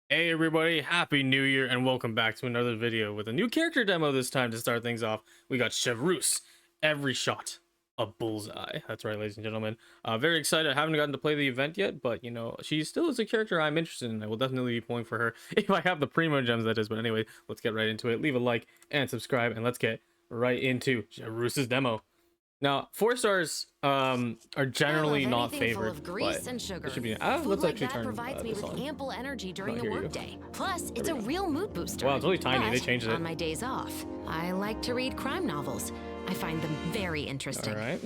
Hey everybody, happy new year and welcome back to another video with a new character demo. This time to start things off, we got Chevreuse, every shot a bullseye. That's right, ladies and gentlemen. Very excited. I haven't gotten to play the event yet, but you know, she still is a character I'm interested in. I will definitely be pulling for her if I have the primo gems, that is. But anyway, let's get right into it. Leave a like and subscribe, and let's get right into Chevreuse's demo. Now, 4 stars are I love generally not anything full favored, of grease but and sugar. it should be. Food Let's like actually that turn provides me this with on. ample energy during Oh, the here you go. workday. Plus, it's There a we go. real mood booster. Wow, it's really tiny. They But changed it. on my days off, I like to read crime novels. I find them very interesting. All right.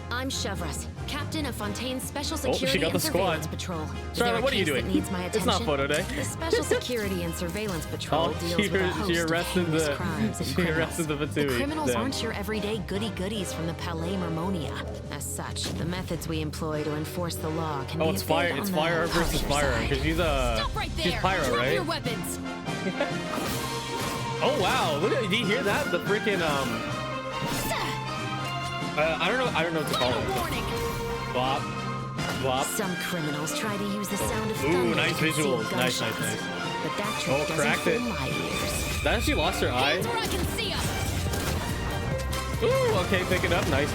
I'm Chevreuse, captain of Fontaine's Special Oh, she Security got the and squad. Surveillance Patrol. Is there Charlotte, a what are you case doing? that needs my It's not attention? photo day. The Special Security and Surveillance Patrol Oh, deals with a host of heinous crimes and she criminals. arrested the The Fatui. criminals Damn. aren't your everyday goody-goodies from the Palais Mermonia. As such, the methods we employ to enforce the law can Oh, be it's a fire. bit It's on the fire versus harsher fire side. because Stop right she's there. pyro, Drop right? your weapons. Oh wow! Look at. Did you hear that? The freaking I don't know what to call it. Warning. Bop, bop. Some criminals try to use the sound of Ooh, thunder nice to conceal visuals. Nice. gunshots. But that trick doesn't Cracked it. fool my ears. That actually lost her eye. Hands where I can see 'em. Ooh, okay, pick it up. Nice.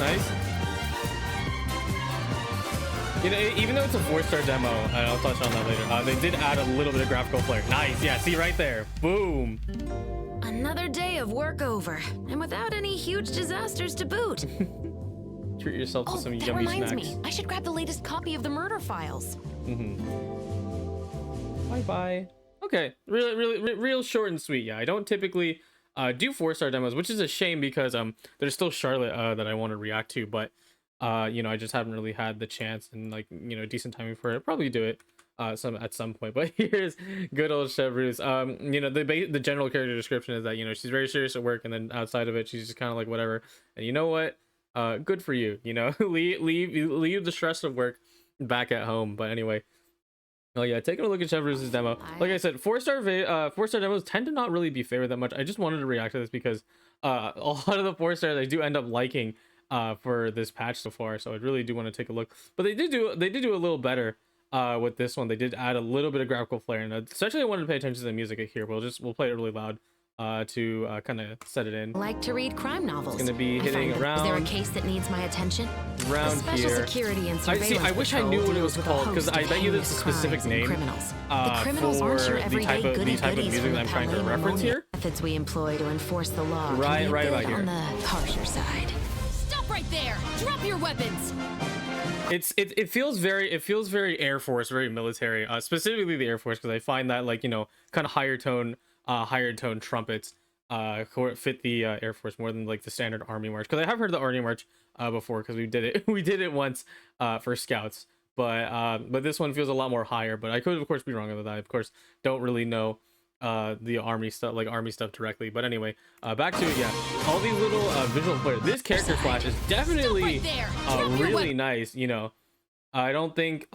You know, even though it's a 4-star demo, and I'll touch on that later. They did add a little bit of graphical flair. Nice. Yeah. See right there. Boom. Another day of work over, and without any huge disasters to boot. Treat yourself to Oh, some that yummy reminds snacks. me. I should grab the latest copy of the murder files. Bye. Okay, real short and sweet. Yeah, I don't typically do 4-star demos, which is a shame because there's still Charlotte that I want to react to, but you know, I just haven't really had the chance and, like, you know, decent timing for it. Probably do it at some point. But here's good old Chevreuse. You know, the general character description is that, you know, she's very serious at work, and then outside of it she's just kind of like whatever. And you know what, good for you, you know. leave the stress of work back at home. But anyway, oh yeah, taking a look at Chevreuse's demo. Like I said, 4-star demos tend to not really be favored that much. I just wanted to react to this because a lot of the 4-stars I do end up liking for this patch so far. So I really do want to take a look. But they did do a little better with this one. They did add a little bit of graphical flair, and essentially I wanted to pay attention to the music here. We'll play it really loud to kind of set it in. Like to read crime novels. It's gonna be hitting around. Is there a case that needs my attention? Around the Special here. Security and Surveillance I wish I Patrol knew what it deals was with a called, 'cause host I of bet you there's a heinous specific crimes and name, criminals. The criminals for aren't your the everyday type of goody-goodies music from that the I'm trying to Palais reference Mermonia. here. Methods we employ to enforce the law can Right be a bit about here. on the harsher side. Stop right there. Drop your weapons. It feels very Air Force, very military, specifically the Air Force, because I find that, like, you know, kind of higher tone trumpets fit the Air Force more than like the standard Army march, because I have heard the Army march before, because we did it once for Scouts, but this one feels a lot more higher. But I could of course be wrong about that. I of course don't really know the army stuff directly. But anyway, back to it. Yeah, all these little visual flair. This character flash is definitely really nice. You know, I don't think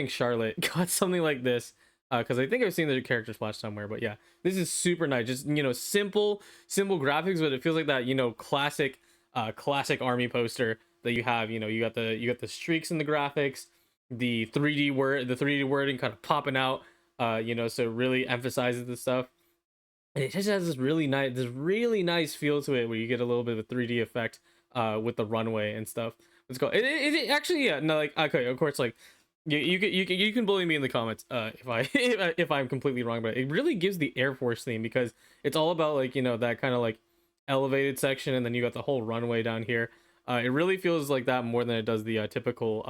Charlotte got something like this, because I think I've seen the character splash somewhere. But yeah, this is super nice. Just, you know, simple graphics, but it feels like that, you know, classic army poster that you have. You know, you got the streaks in the graphics, the 3D wording kind of popping out. You know, so it really emphasizes the stuff. And it just has this really nice feel to it, where you get a little bit of a 3D effect with the runway and stuff. Let's go. It actually, yeah, no, like, okay, of course, like, you can bully me in the comments if I'm completely wrong, but it really gives the Air Force theme, because it's all about, like, you know, that kind of like elevated section, and then you got the whole runway down here. It really feels like that more than it does the typical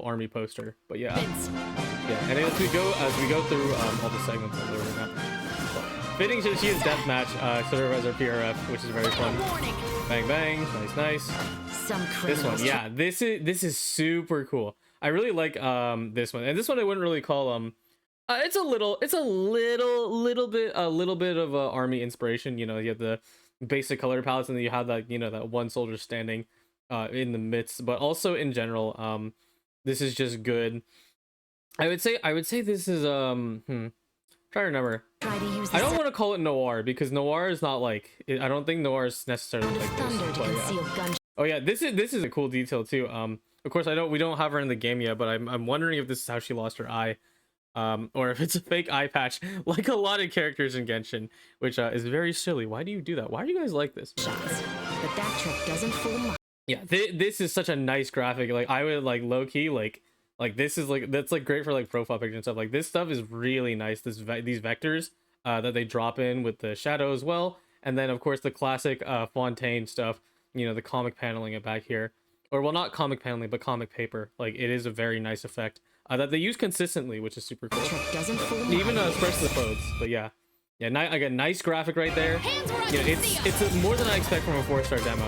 army poster. But yeah, and as we go through all the segments over now. Fitting to she is deathmatch, sort of as our PRF, which is very fun. Bang bang, nice. This one, yeah, this is super cool. I really like this one, and this one I wouldn't really call it's a little bit of army inspiration. You know, you have the basic color palettes, and then you have that, you know, that one soldier standing in the midst. But also in general, this is just good. I would say this is try to remember. I don't want to call it noir, because noir is not like I don't think noir is necessarily like this. But yeah. Oh yeah, this is a cool detail too. Of course we don't have her in the game yet, but I'm wondering if this is how she lost her eye. or if it's a fake eye patch, like a lot of characters in Genshin, which is very silly. Why do you do that? Why do you guys like this? shots. But that trick doesn't fool my... Yeah, this is such a nice graphic. Like I would like low key like this is like that's like great for like profile picture and stuff. Like this stuff is really nice. These vectors that they drop in with the shadow as well, and then of course the classic fontaine stuff. You know, the comic paneling it back here, or well, not comic paneling, but comic paper. Like it is a very nice effect that they use consistently, which is super cool. Trick doesn't fool Even my... especially the clothes, but yeah. Yeah, again, nice graphic right there. You know, it's more than I expect from a 4-star demo.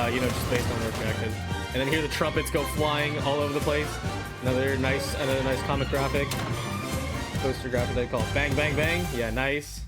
You know, just based on where it's reacted. And then here the trumpets go flying all over the place. Another nice comic graphic. Poster graphic they call it. Bang bang bang. Yeah, nice.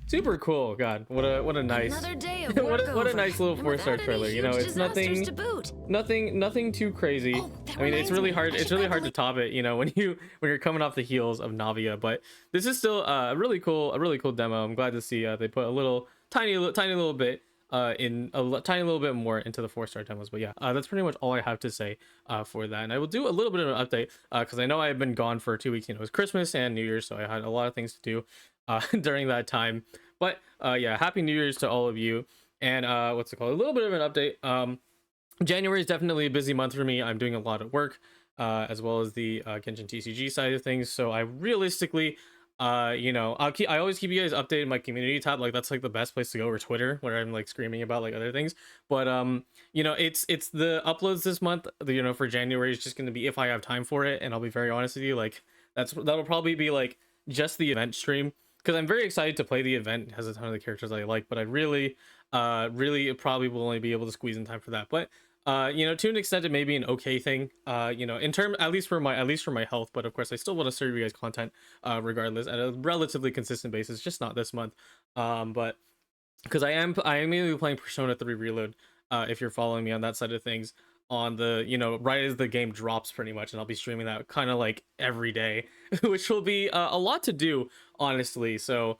Super cool. God, what a nice Another day of work what a over. nice little And 4-star without any trailer. You know, huge it's disasters to boot. nothing too crazy. Oh, that I mean, it's reminds really me. hard. I It's should really grab hard the to top it. You know, when you're coming off the heels of Navia, but this is still a really cool demo. I'm glad to see they put a little tiny little bit tiny little bit more into the 4-star demos. But yeah, that's pretty much all I have to say for that. And I will do a little bit of an update because I know I've been gone for 2 weeks. You know, it was Christmas and New Year's, so I had a lot of things to do during that time. But yeah, happy New Year's to all of you. And what's it called? A little bit of an update. January is definitely a busy month for me. I'm doing a lot of work, as well as the Genshin TCG side of things. So I realistically, you know, I always keep you guys updated in my community tab. Like that's like the best place to go, or Twitter, where I'm like screaming about like other things. But you know, it's the uploads this month. You know, for January is just gonna be if I have time for it. And I'll be very honest with you, like that'll probably be like just the event stream, because I'm very excited to play the event. It has a ton of the characters I like, but I really probably will only be able to squeeze in time for that. But you know, to an extent it may be an okay thing, you know, in term at least for my health. But of course I still want to serve you guys content regardless at a relatively consistent basis, just not this month. But because I am mainly playing Persona 3 Reload, if you're following me on that side of things, on the, you know, right as the game drops pretty much, and I'll be streaming that kind of like every day, which will be a lot to do, honestly. So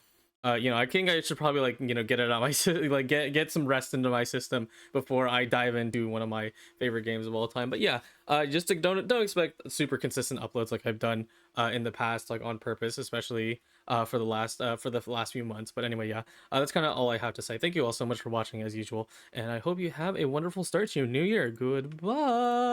you know, I think I should probably like, you know, get it out my like get some rest into my system before I dive into one of my favorite games of all time. But yeah, just to, don't expect super consistent uploads like I've done in the past, like on purpose, especially for the last few months. But anyway, yeah, that's kind of all I have to say. Thank you all so much for watching as usual, and I hope you have a wonderful start to your new year. Goodbye.